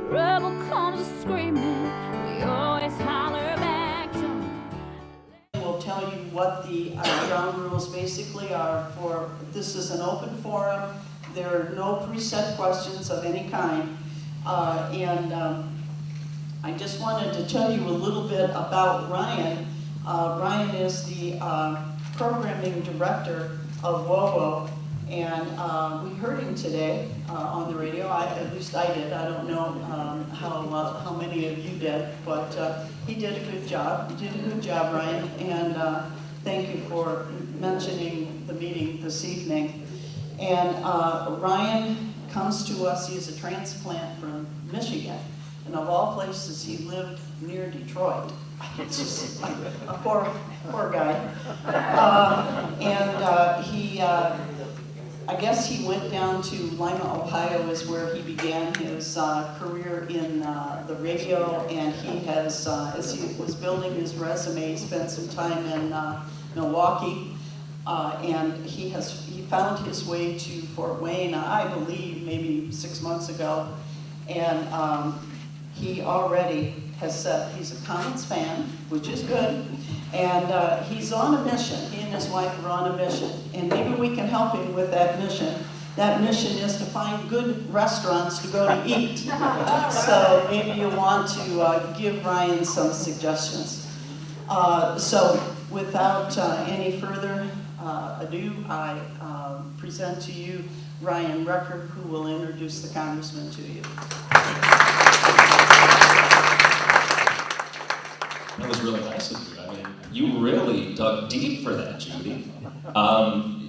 rebel comes screaming, we always holler back to him. We'll tell you what the ground rules basically are for, this is an open forum. There are no preset questions of any kind. I just wanted to tell you a little bit about Ryan. Ryan is the programming director of WOWO, and we heard him today on the radio. At least I did. I don't know how many of you did, but he did a good job. You did a good job, Ryan, and thank you for mentioning the meeting this evening. And Ryan comes to us. He's a transplant from Michigan, and of all places, he lived near Detroit. It's just a poor guy. I guess he went down to Lima, Ohio, is where he began his career in the radio, and he has, as he was building his resume, spent some time in Milwaukee, and he found his way to Fort Wayne, I believe, maybe 6 months ago, and he already has said he's a Comets fan, which is good, and he's on a mission. He and his wife are on a mission, and maybe we can help him with that mission. That mission is to find good restaurants to go to eat. So maybe you want to give Ryan some suggestions. So without any further ado, I present to you Ryan Rucker, who will introduce the Congressman to you. That was really nice of you. I mean, you really dug deep for that, Judy.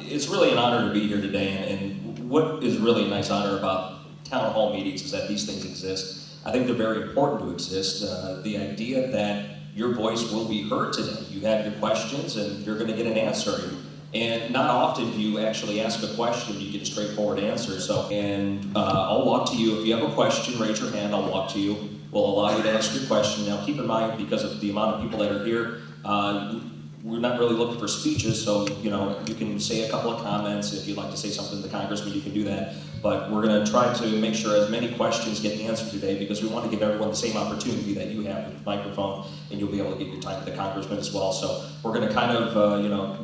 It's really an honor to be here today, and what is really a nice honor about town hall meetings is that these things exist. I think they're very important to exist. The idea that your voice will be heard today. You have your questions, and you're going to get an answer. And not often do you actually ask a question, you get a straightforward answer. So, I'll walk to you. If you have a question, raise your hand, I'll walk to you. We'll allow you to ask your question. Now keep in mind, because of the amount of people that are here, we're not really looking for speeches, so you can say a couple of comments. If you'd like to say something to the Congressman, you can do that. But we're going to try to make sure as many questions get answered today, because we want to give everyone the same opportunity that you have with the microphone, and you'll be able to get your time to the Congressman as well. So we're going to kind of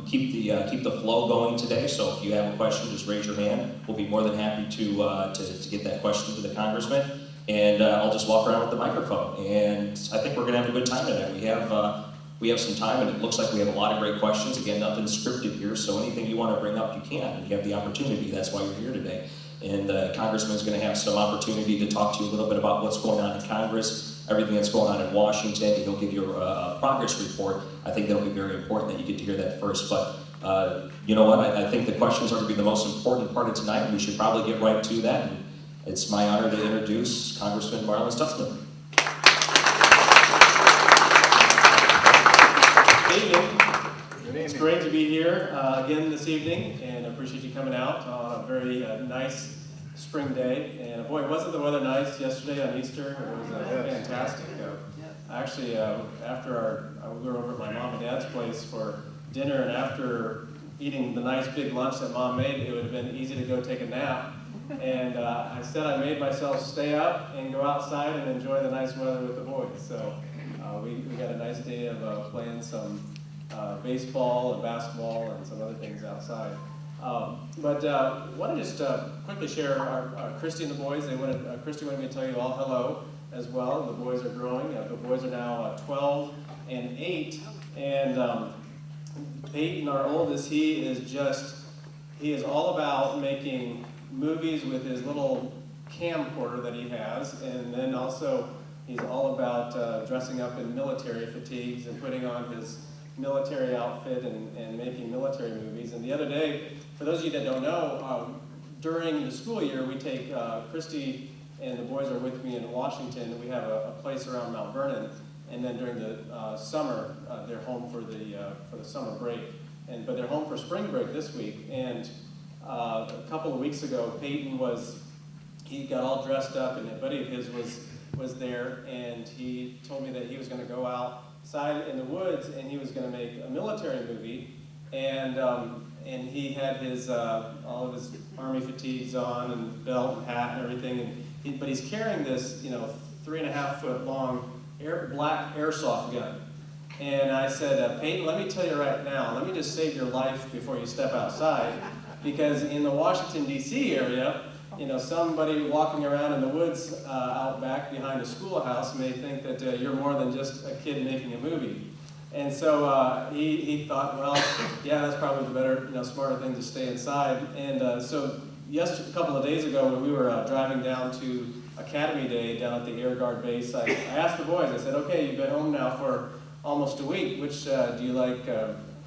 keep the flow going today. So if you have a question, just raise your hand. We'll be more than happy to get that question to the Congressman. And I'll just walk around with the microphone. And I think we're going to have a good time today. We have some time, and it looks like we have a lot of great questions. Again, nothing scripted here, so anything you want to bring up, you can. You have the opportunity. That's why you're here today. And the Congressman's going to have some opportunity to talk to you a little bit about what's going on in Congress, everything that's going on in Washington, and he'll give you a progress report. I think that'll be very important that you get to hear that first. But you know what? I think the questions are going to be the most important part of tonight, and we should probably get right to that. And it's my honor to introduce Congressman Marlin Stutzman. Good evening. It's great to be here again this evening, and I appreciate you coming out on a very nice spring day. And boy, wasn't the weather nice yesterday on Easter? It was fantastic. Actually, we were over at my mom and dad's place for dinner, and after eating the nice big lunch that Mom made, it would have been easy to go take a nap. And instead I made myself stay up and go outside and enjoy the nice weather with the boys. So we got a nice day of playing some baseball and basketball and some other things outside. But I want to just quickly share our Christy and the boys. Christy wanted me to tell you all hello as well. The boys are growing. The boys are now 12 and 8. And Peyton, our oldest, he is all about making movies with his little camcorder that he has, and then also he's all about dressing up in military fatigues and putting on his military outfit and making military movies. And the other day, for those of you that don't know, during the school year we take Christy and the boys are with me in Washington. We have a place around Mount Vernon, and then during the summer they're home for the summer break, but they're home for spring break this week. And a couple of weeks ago, Peyton he got all dressed up, and a buddy of his was there, and he told me that he was going to go outside in the woods and he was going to make a military movie. And and he had his all of his army fatigues on and belt and hat and everything, but he's carrying this 3.5 foot long black airsoft gun. And I said, Peyton, let me tell you right now, let me just save your life before you step outside, because in the Washington D.C. area, somebody walking around in the woods out back behind a schoolhouse may think that you're more than just a kid making a movie. And so he thought, well, yeah, that's probably the better, smarter thing to stay inside. And so a couple of days ago when we were driving down to Academy Day down at the Air Guard base, I asked the boys, I said, okay, you've been home now for almost a week. Which do you like,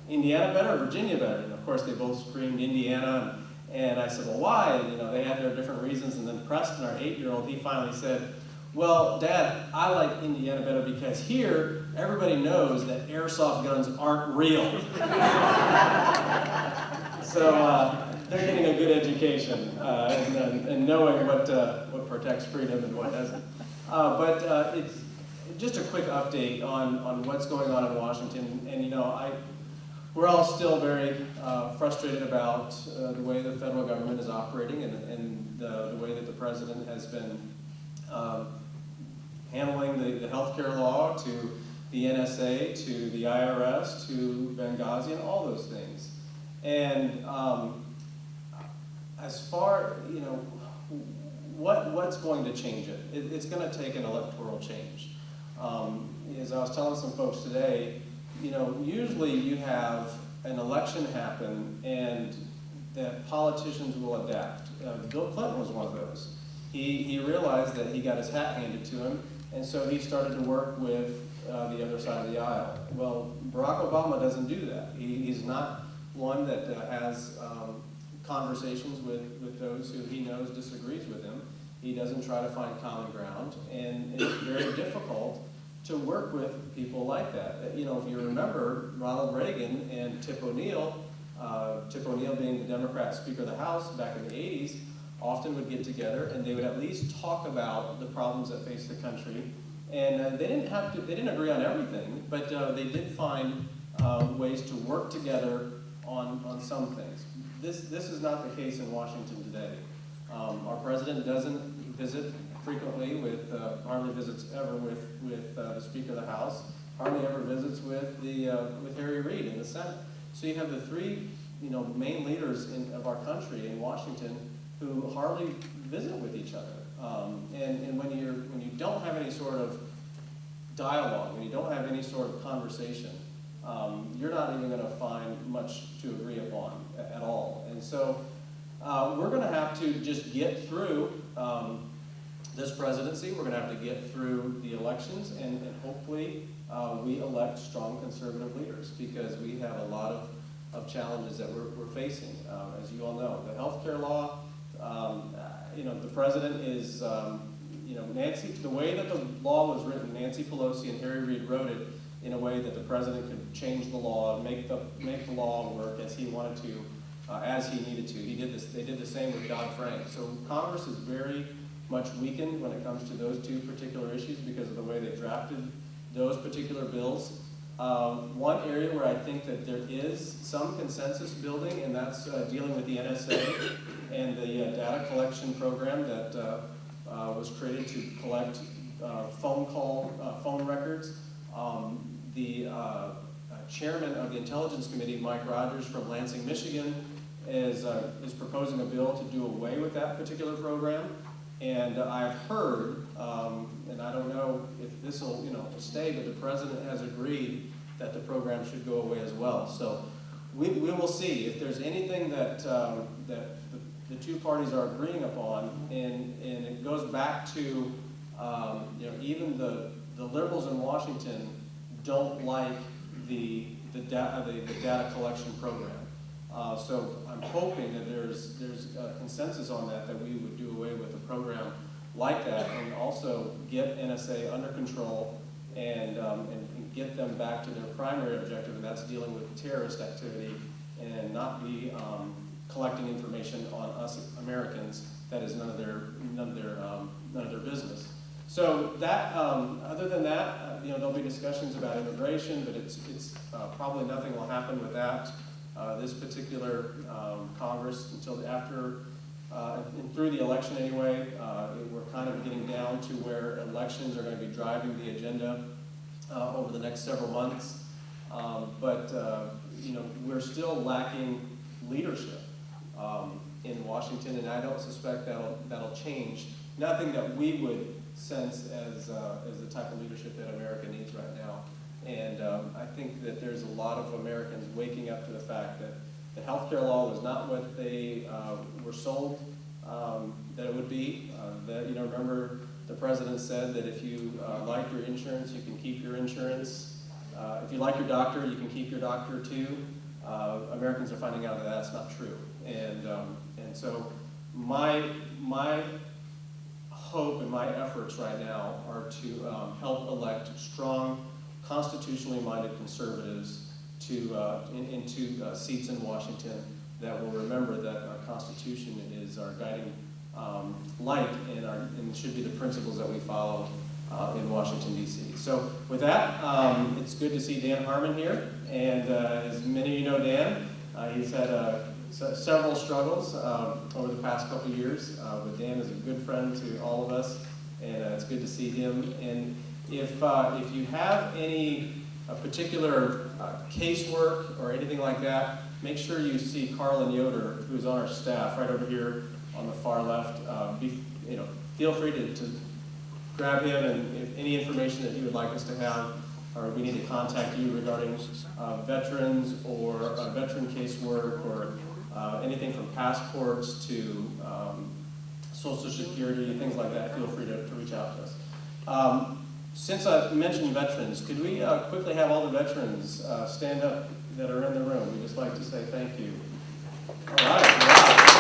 Indiana better or Virginia better? And of course they both screamed Indiana. And I said, well, why? And they had their different reasons. And then Preston, our 8-year-old, he finally said, well, Dad, I like Indiana better because here, everybody knows that airsoft guns aren't real. So they're getting a good education and knowing what protects freedom and what doesn't. But it's just a quick update on what's going on in Washington. And we're all still very frustrated about the way the federal government is operating and the way that the president has been handling the healthcare law, to the NSA, to the IRS, to Benghazi, and all those things. And as far, what's going to change it? It's going to take an electoral change. As I was telling some folks today, usually you have an election happen and that politicians will adapt. Bill Clinton was one of those. He realized that he got his hat handed to him, and so he started to work with the other side of the aisle. Well, Barack Obama doesn't do that. He's not one that has conversations with those who he knows disagrees with him. He doesn't try to find common ground, and it's very difficult to work with people like that. If you remember, Ronald Reagan and Tip O'Neill being the Democrat Speaker of the House back in the 80s, often would get together and they would at least talk about the problems that face the country. And they didn't agree on everything, but they did find ways to work together on some things. This is not the case in Washington today. Our president doesn't visit frequently hardly visits ever with the Speaker of the House, hardly ever visits with Harry Reid in the Senate. So you have the three main leaders of our country in Washington who hardly visit with each other. And when you don't have any sort of dialogue, when you don't have any sort of conversation, you're not even going to find much to agree upon at all. And so we're going to have to just get through this presidency. We're going to have to get through the elections, and hopefully we elect strong conservative leaders, because we have a lot of challenges that we're facing. As you all know, the healthcare law, the president is, Nancy, the way that the law was written, Nancy Pelosi and Harry Reid wrote it in a way that the president could change the law, make the law work as he wanted to, as he needed to. They did the same with Dodd-Frank. So Congress is very much weakened when it comes to those two particular issues because of the way they drafted those particular bills. One area where I think that there is some consensus building, and that's dealing with the NSA and the data collection program that was created to collect phone records. The chairman of the Intelligence Committee, Mike Rogers from Lansing, Michigan, is proposing a bill to do away with that particular program. And I've heard, and I don't know if this will stay, but the president has agreed that the program should go away as well. So we will see if there's anything that the two parties are agreeing upon, and it goes back to even the liberals in Washington don't like the data collection program. So I'm hoping that there's a consensus on that we would do away with a program like that, and also get NSA under control and get them back to their primary objective, and that's dealing with terrorist activity and not be collecting information on us Americans that is none of their business. So that, other than that, there'll be discussions about immigration, but it's probably nothing will happen with that. this particular Congress until after, and through the election anyway. We're kind of getting down to where elections are going to be driving the agenda over the next several months. But we're still lacking leadership in Washington, and I don't suspect that'll change. Nothing that we would sense as the type of leadership that America needs right now. And I think that there's a lot of Americans waking up to the fact that the health care law was not what they were sold that it would be. Remember the president said that if you like your insurance, you can keep your insurance. If you like your doctor, you can keep your doctor too. Americans are finding out that that's not true. And so my hope and my efforts right now are to help elect strong, constitutionally minded conservatives into seats in Washington that will remember that our Constitution is our guiding light and should be the principles that we follow in Washington, D.C. So with that, it's good to see Dan Harmon here. And as many of you know Dan, he's had several struggles over the past couple of years, but Dan is a good friend to all of us, and it's good to see him. And if you have any particular casework or anything like that, make sure you see Carlin Yoder, who's on our staff right over here on the far left. Feel free to grab him, and if any information that you would like us to have, or we need to contact you regarding veterans or veteran casework or anything from passports to Social Security, things like that, feel free to reach out to us. Since I mentioned veterans, could we quickly have all the veterans stand up that are in the room? We'd just like to say thank you. All right, wow.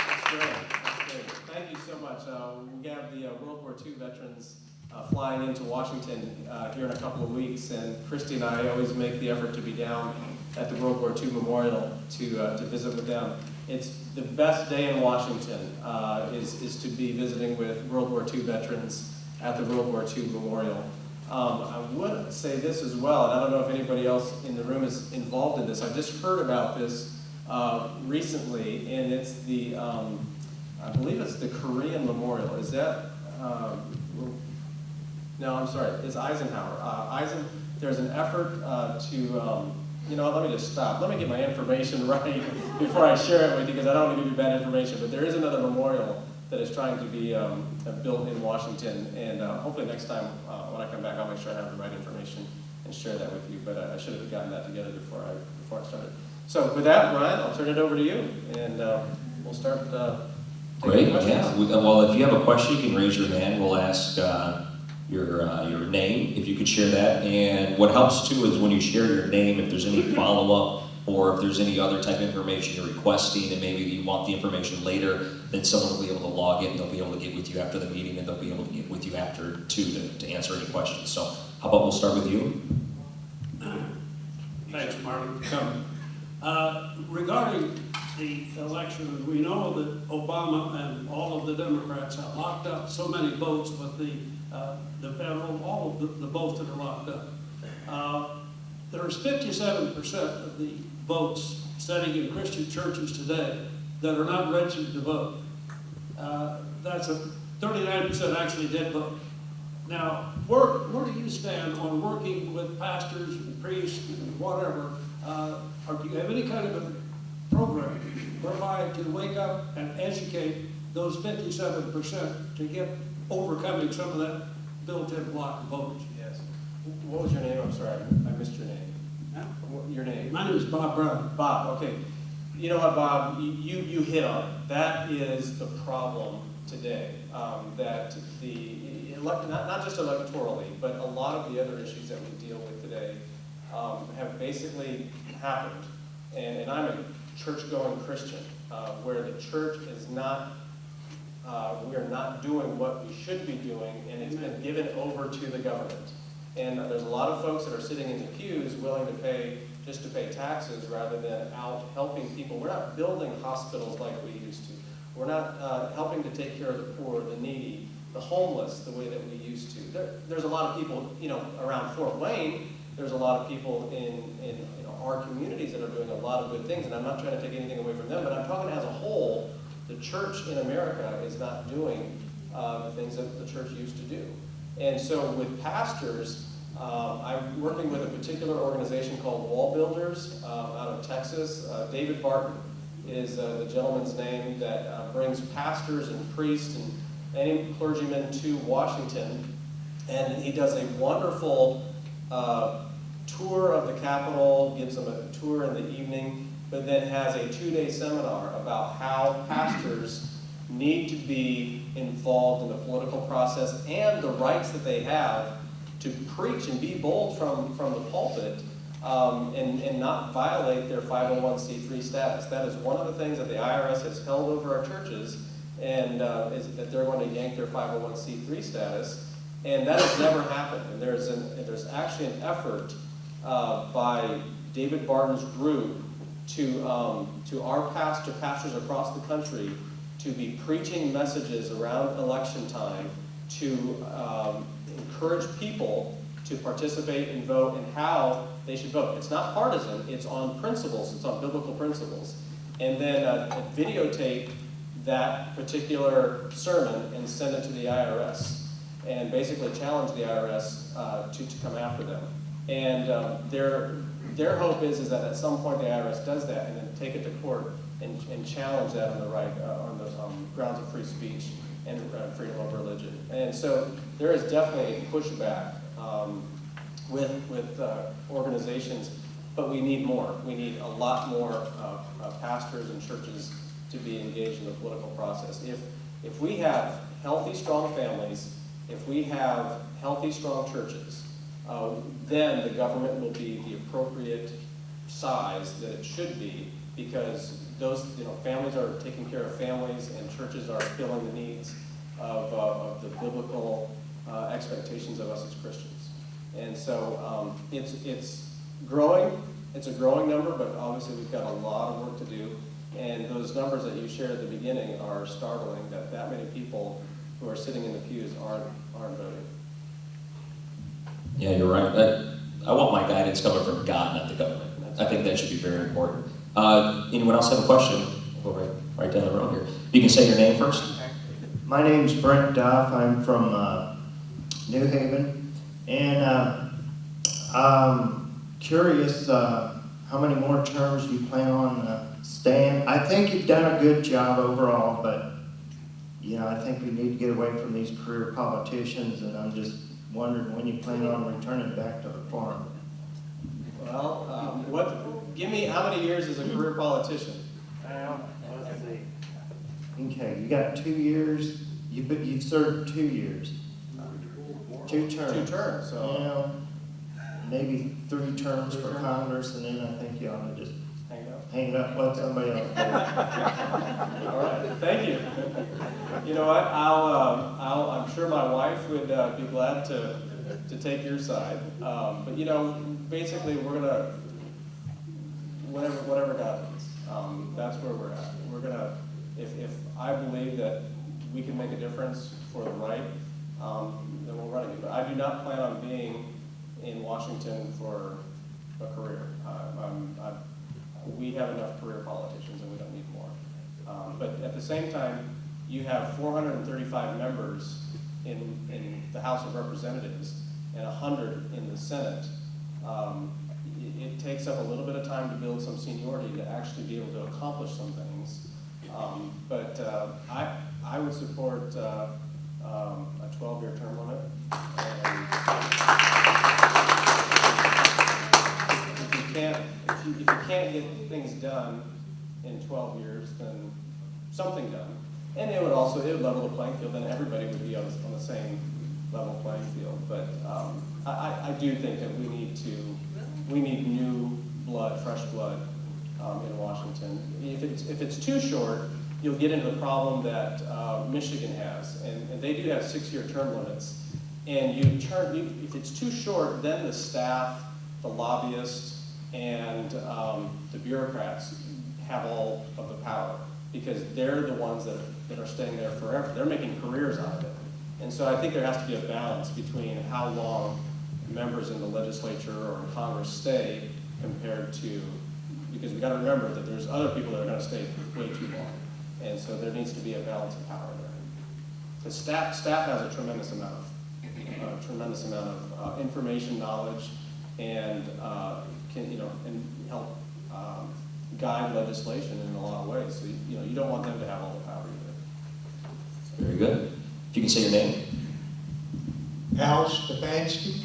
That's great. Thank you so much. We have the World War II veterans flying into Washington here in a couple of weeks, and Christy and I always make the effort to be down at the World War II Memorial to visit with them. It's the best day in Washington is to be visiting with World War II veterans at the World War II Memorial. I would say this as well, and I don't know if anybody else in the room is involved in this. I just heard about this recently, and it's the, I believe it's the Korean Memorial. Is that, no, I'm sorry, it's Eisenhower. There's an effort let me just stop. Let me get my information right before I share it with you, because I don't want to give you bad information. But there is another memorial that is trying to be built in Washington, and hopefully next time when I come back, I'll make sure I have the right information and share that with you. But I should have gotten that together before I started. So with that, Ryan, I'll turn it over to you, and we'll start. Great. Yeah. Well, if you have a question, you can raise your hand. We'll ask your name, if you could share that. And what helps too is when you share your name, if there's any follow-up or if there's any other type of information you're requesting and maybe you want the information later, then someone will be able to log in, they'll be able to get with you after the meeting, and they'll be able to get with you after too to answer any questions. So how about we'll start with you? Thanks, Marlin. Regarding the election, we know that Obama and all of the Democrats have locked up so many votes with the federal, all of the votes that are locked up. There's 57% of the votes sitting in Christian churches today that are not registered to vote. That's a 39% actually did vote. Now, where do you stand on working with pastors and priests and whatever? Or do you have any kind of a program whereby to wake up and educate those 57% to get overcoming some of that built-in block of votes? Yes. What was your name? I'm sorry, I missed your name. Huh? Your name? My name is Bob Brown. Bob, okay. You know what, Bob, you hit on it. That is the problem today, that not just electorally, but a lot of the other issues that we deal with today have basically happened. And I'm a church-going Christian, where the church is not, we are not doing what we should be doing, and it's been given over to the government. And there's a lot of folks that are sitting in the pews willing to pay, just to pay taxes rather than out helping people. We're not building hospitals like we used to. We're not helping to take care of the poor, the needy. the homeless the way that we used to. There's a lot of people, around Fort Wayne, there's a lot of people in our communities that are doing a lot of good things, and I'm not trying to take anything away from them, but I'm talking as a whole, the church in America is not doing the things that the church used to do. And so with pastors, I'm working with a particular organization called Wall Builders out of Texas. David Barton is the gentleman's name that brings pastors and priests and any clergymen to Washington. And he does a wonderful tour of the Capitol, gives them a tour in the evening, but then has a 2-day seminar about how pastors need to be involved in the political process and the rights that they have to preach and be bold from the pulpit and not violate their 501c3 status. That is one of the things that the IRS has held over our churches, and is that they're going to yank their 501c3 status, and that has never happened. And there's actually an effort by David Barton's group to our pastors across the country to be preaching messages around election time to encourage people to participate and vote and how they should vote. It's not partisan, it's on principles, it's on biblical principles. And then videotape that particular sermon and send it to the IRS and basically challenge the IRS to come after them. And their hope is that at some point the IRS does that and then take it to court and challenge that on the right, on the grounds of free speech and freedom of religion. And so there is definitely a pushback with organizations, but we need more. We need a lot more pastors and churches to be engaged in the political process. If we have healthy, strong families, if we have healthy, strong churches, then the government will be the appropriate size that it should be, because those families are taking care of families and churches are filling the needs of the biblical expectations of us as Christians. And so it's growing. It's a growing number, but obviously we've got a lot of work to do. And those numbers that you shared at the beginning are startling, that many people who are sitting in the pews aren't voting. Yeah, you're right. I want my guidance coming from God, not the government. I think that should be very important. Anyone else have a question? We'll go right down the road here. You can say your name first. My name's Brent Duff. I'm from New Haven, and I'm curious how many more terms you plan on staying. I think you've done a good job overall, but I think we need to get away from these career politicians, and I'm just wondering when you plan on returning back to the farm. Well, give me how many years as a career politician? Well, let's see. Okay, you got 2 years. You've served 2 years. 2 terms. 2 terms. So maybe 3 terms for Congress, and then I think you ought to just hang it up. hang it up, let somebody else do it. All right, thank you. You know what? I'm sure my wife would be glad to take your side. But basically, we're gonna whatever God needs. That's where we're at. We're gonna, if I believe that we can make a difference for the right, then we'll run it. But I do not plan on being in Washington for a career. We have enough career politicians, and we don't need more. But at the same time, you have 435 members in the House of Representatives and 100 in the Senate. It takes up a little bit of time to build some seniority to actually be able to accomplish some things. But I would support a 12-year term limit. And if you can't get things done in 12 years, then something done. And it would level the playing field, then everybody would be on the same level playing field. But I do think that we need new blood, fresh blood in Washington. If it's too short, you'll get into the problem that Michigan has, and they do have 6-year term limits. And if it's too short, then the staff, the lobbyists, and the bureaucrats have all of the power, because they're the ones that are staying there forever. They're making careers out of it. And so I think there has to be a balance between how long members in the legislature or in Congress stay compared to, because we got to remember that there's other people that are going to stay way too long. And so there needs to be a balance of power there. The staff has a tremendous amount of information, knowledge, and can and help guide legislation in a lot of ways. So you don't want them to have all the power either. Very good. If you can say your name. Al Stefanski?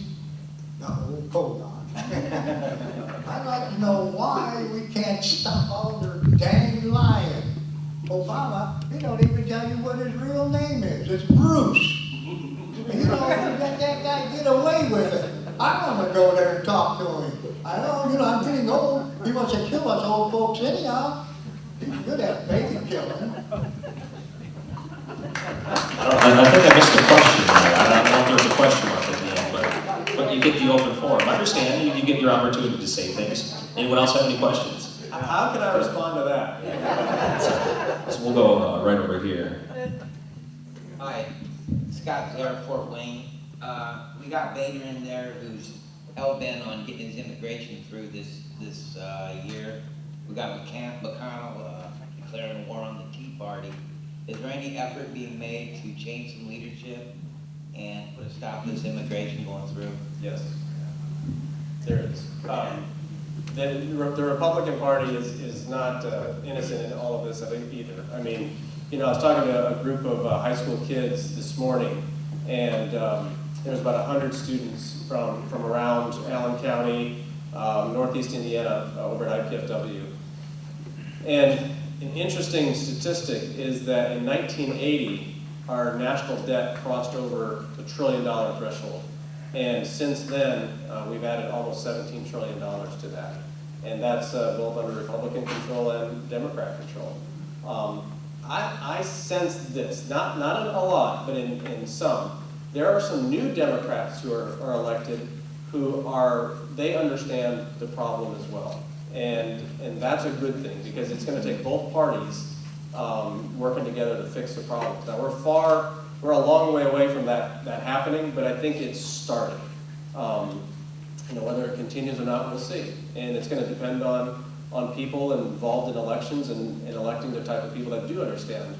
No, hold on. I'd like to know why we can't stop all their dang lying. Obama, he don't even tell you what his real name is. It's Bruce. And let that guy get away with it. I want to go there and talk to him. I know, I'm getting old. He wants to kill us old folks anyhow. He's good at baby killing. I think I missed the question there. I don't know if there's a question mark at the end, but you get the open forum. I understand, you get your opportunity to say things. Anyone else have any questions? How can I respond to that? So we'll go right over here. Hi, Scott Blair, Fort Wayne. We got Bader in there who's hell-bent on getting his immigration through this year. We got McConnell declaring war on the Tea Party. Is there any effort being made to change some leadership and put a stop to this immigration going through? Yes, there is. The Republican Party is not innocent in all of this, I think, either. I mean, I was talking to a group of high school kids this morning, and there's about 100 students from around Allen County, Northeast Indiana, over at IPFW. And an interesting statistic is that in 1980, our national debt crossed over the $1 trillion threshold. And since then, we've added almost $17 trillion to that. And that's both under Republican control and Democrat control. I sense this, not in a lot, but in some. There are some new Democrats who are elected who they understand the problem as well. And that's a good thing, because it's going to take both parties working together to fix the problem. Now we're a long way away from that happening, but I think it's starting. Whether it continues or not, we'll see. And it's going to depend on people involved in elections and electing the type of people that do understand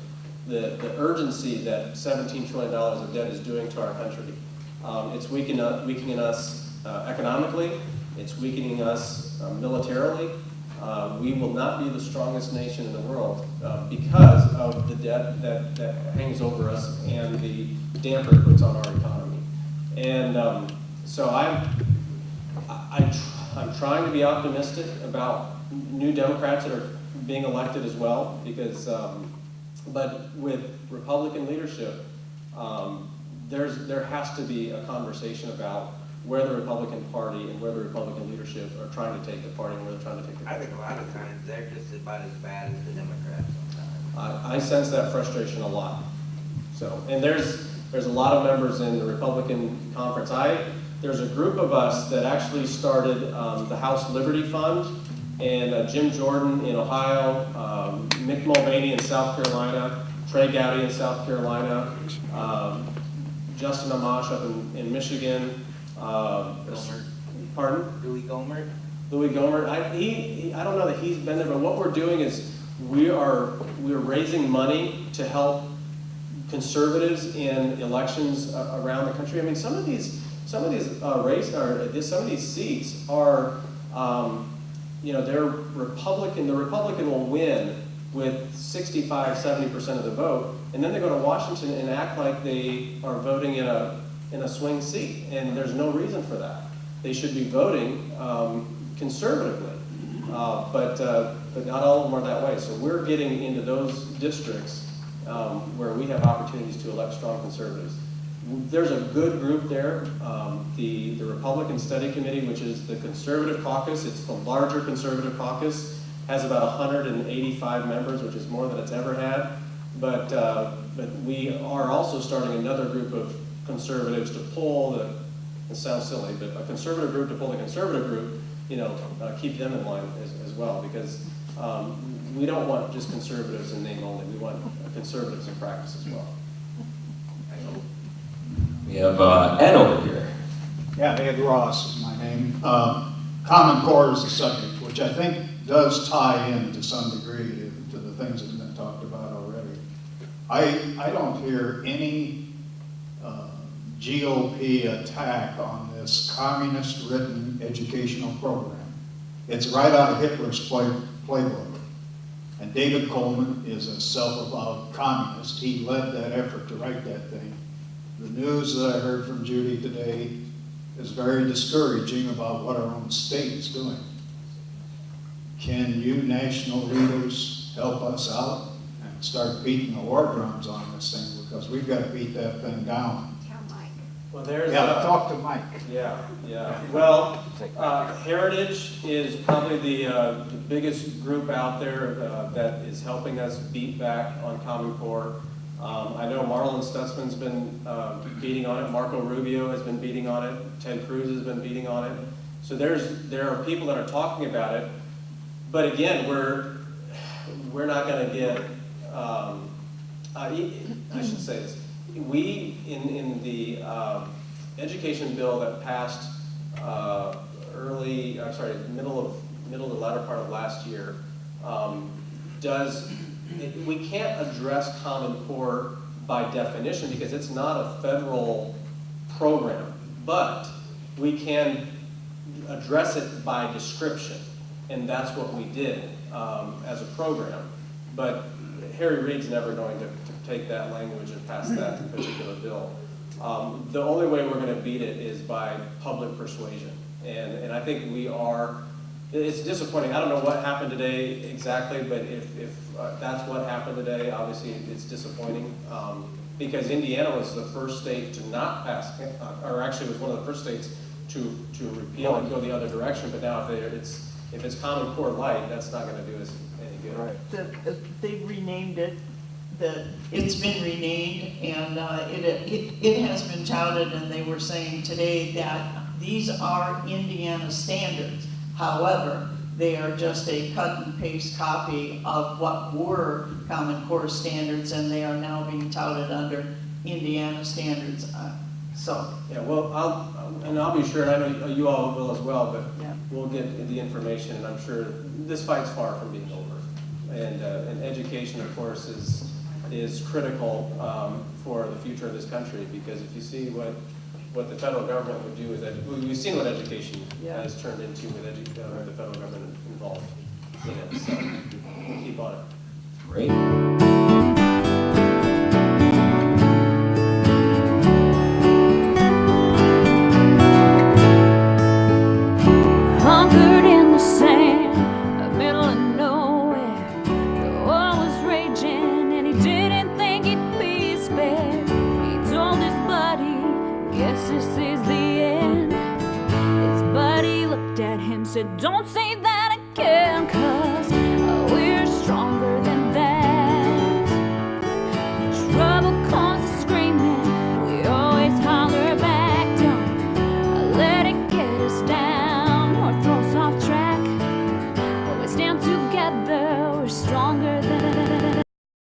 the urgency that $17 trillion of debt is doing to our country. It's weakening us economically. It's weakening us militarily. We will not be the strongest nation in the world because of the debt that hangs over us and the damper it puts on our economy. And so I'm trying to be optimistic about new Democrats that are being elected as well, because but with Republican leadership, there has to be a conversation about where the Republican Party and where the Republican leadership are trying to take the party and where they're trying to take the I party. think a lot of times they're just about as bad as the Democrats sometimes. I sense that frustration a lot. So, and there's a lot of members in the Republican conference. There's a group of us that actually started the House Liberty Fund, and Jim Jordan in Ohio, Mick Mulvaney in South Carolina, Trey Gowdy in South Carolina, Justin Amash up in Michigan. Pardon? Louis Gohmert? Louis Gohmert. I don't know that he's been there, but what we're doing is we're raising money to help conservatives in elections around the country. I mean, some of these seats are, they're Republican. The Republican will win with 65, 70% of the vote, and then they go to Washington and act like they are voting in a swing seat, and there's no reason for that. They should be voting conservatively, but not all of them are that way. So we're getting into those districts where we have opportunities to elect strong conservatives. There's a good group there. The Republican Study Committee, which is the conservative caucus, it's the larger conservative caucus, has about 185 members, which is more than it's ever had. But we are also starting another group of conservatives to pull it sounds silly, but a conservative group to pull the conservative group, keep them in line as well, because we don't want just conservatives in name only. We want conservatives in practice as well. We have Ed over here. Yeah, Ed Ross is my name. Common Core is the subject, which I think does tie in to some degree to the things that have been talked about already. I don't hear any GOP attack on this communist-written educational program. It's right out of Hitler's playbook. And David Coleman is a self-avowed communist. He led that effort to write that thing. The news that I heard from Judy today is very discouraging about what our own state is doing. Can you national leaders help us out and start beating the war drums on this thing? Because we've got to beat that thing down. Well, there's Talk to Mike. Yeah. Well, Heritage is probably the biggest group out there that is helping us beat back on Common Core. I know Marlin Stutzman's been beating on it. Marco Rubio has been beating on it. Ted Cruz has been beating on it. So there are people that are talking about it. But again, we're not going to get. I should say this. We in the education bill that passed middle to latter part of last year we can't address Common Core by definition because it's not a federal program, but we can address it by description, and that's what we did as a program. But Harry Reid's never going to take that language and pass that particular bill. The only way we're going to beat it is by public persuasion. And I think we are, it's disappointing. I don't know what happened today exactly, but if that's what happened today, obviously it's disappointing. Because Indiana was the first state to not pass, or actually was one of the first states to repeal and go the other direction. But now if it's Common Core light, that's not going to do us any good. Right. They've renamed it. It's been renamed, and it has been touted, and they were saying today that these are Indiana standards. However, they are just a cut and paste copy of what were Common Core standards, and they are now being touted under Indiana standards. Yeah, well, I'll be sure, and I know you all will as well, but Yeah. we'll get the information, and I'm sure this fight's far from being over. And education, of course, is critical for the future of this country, because if you see what the federal government would do we've seen what education has turned into with the federal government involved in it, so we'll keep on it. Great.